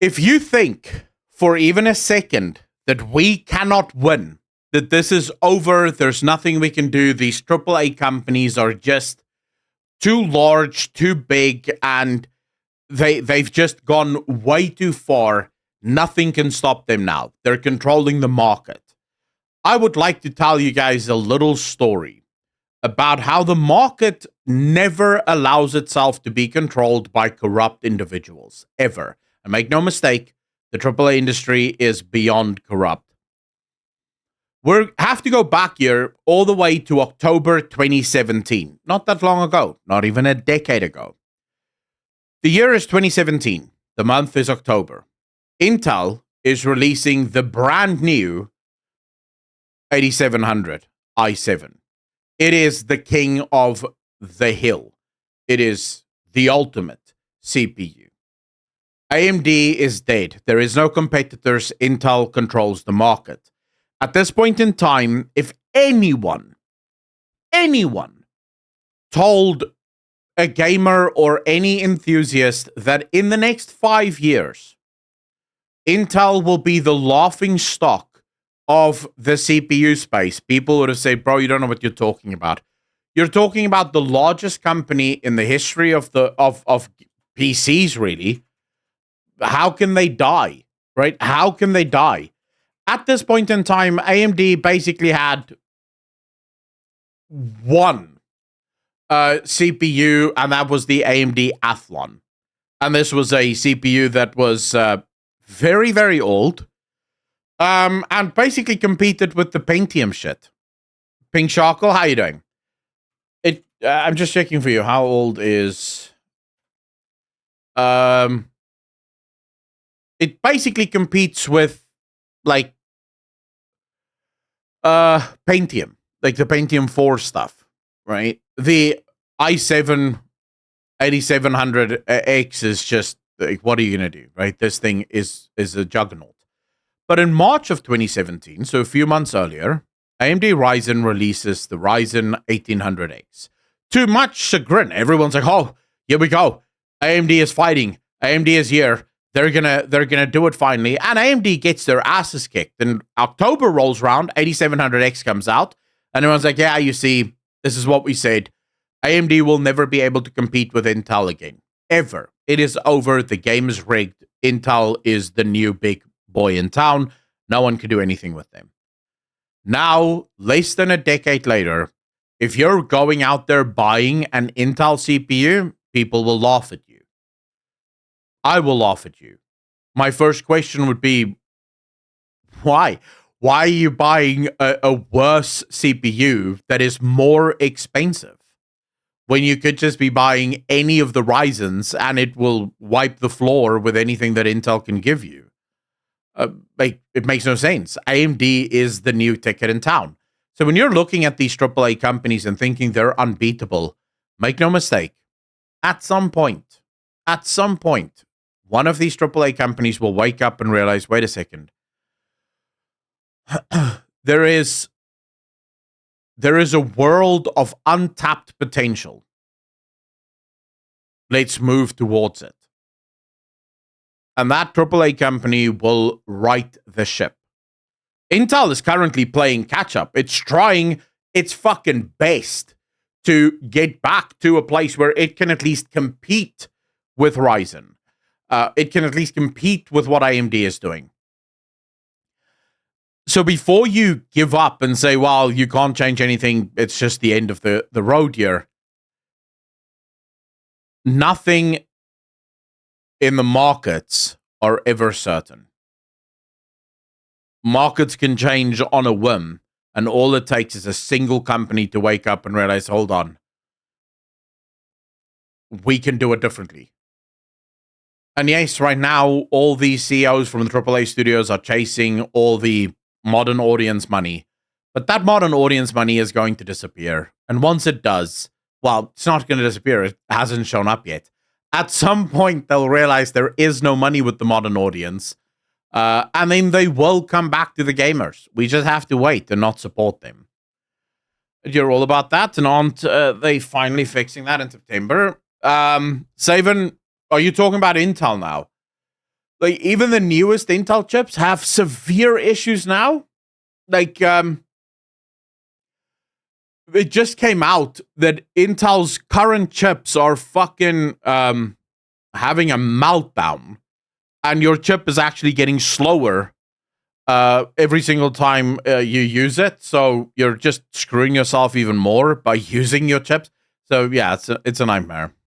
If you think for even a second that we cannot win, that this is over, there's nothing we can do, these AAA companies are just too large, too big, and they've just gone way too far. Nothing can stop them now. They're controlling the market. I would like to tell you guys a little story about how the market never allows itself to be controlled by corrupt individuals, ever. And make no mistake, the AAA industry is beyond corrupt. We have to go back here all the way to October 2017. Not that long ago, not even a decade ago. The year is 2017. The month is October. Intel is releasing the brand new 8700 i7. It is the king of the hill. It is the ultimate CPU. AMD is dead. There is no competitors. Intel controls the market. At this point in time, if anyone told a gamer or any enthusiast that in the next 5 years, Intel will be the laughing stock of the CPU space, people would have said, bro, you don't know what you're talking about. You're talking about the largest company in the history of PCs, really. How can they die, right? How can they die? At this point in time, AMD basically had one CPU, and that was the AMD Athlon. And this was a CPU that was very, very old, and basically competed with the Pentium shit. Pink Sharkle, how you doing? I'm just checking for you. How old is... It basically competes with, like, Pentium. Like the Pentium 4 stuff, right? The i7 8700X is just, like, what are you going to do, right? This thing is a juggernaut. But in March of 2017, so a few months earlier, AMD Ryzen releases the Ryzen 1800X. To much chagrin, everyone's like, oh, here we go. AMD is fighting. AMD is here. They're gonna do it finally. And AMD gets their asses kicked. And October rolls around, 8700X comes out, and everyone's like, yeah, you see, this is what we said. AMD will never be able to compete with Intel again. Ever. It is over. The game is rigged. Intel is the new big boy in town. No one can do anything with them. Now, less than a decade later, if you're going out there buying an Intel CPU, people will laugh at you. I will laugh at you. My first question would be, why? Why are you buying a worse CPU that is more expensive when you could just be buying any of the Ryzens and it will wipe the floor with anything that Intel can give you? It makes no sense. AMD is the new ticket in town. So when you're looking at these AAA companies and thinking they're unbeatable, make no mistake, at some point, one of these AAA companies will wake up and realize, wait a second, there is a world of untapped potential. Let's move towards it. And that AAA company will right the ship. Intel is currently playing catch up. It's trying its fucking best to get back to a place where it can at least compete with Ryzen. It can at least compete with what AMD is doing. So before you give up and say, well, you can't change anything, it's just the end of the road here, nothing in the markets are ever certain. Markets can change on a whim, and all it takes is a single company to wake up and realize, hold on, we can do it differently. And yes, right now, all these CEOs from the AAA studios are chasing all the modern audience money. But that modern audience money is going to disappear. And once it does, well, it's not going to disappear. It hasn't shown up yet. At some point, they'll realize there is no money with the modern audience. And then they will come back to the gamers. We just have to wait and not support them. You're all about that. And aren't they finally fixing that in September? Savan, are you talking about Intel now? Like even the newest Intel chips have severe issues now. Like it just came out that Intel's current chips are fucking having a meltdown, and your chip is actually getting slower every single time you use it. So you're just screwing yourself even more by using your chips. So yeah, it's a nightmare.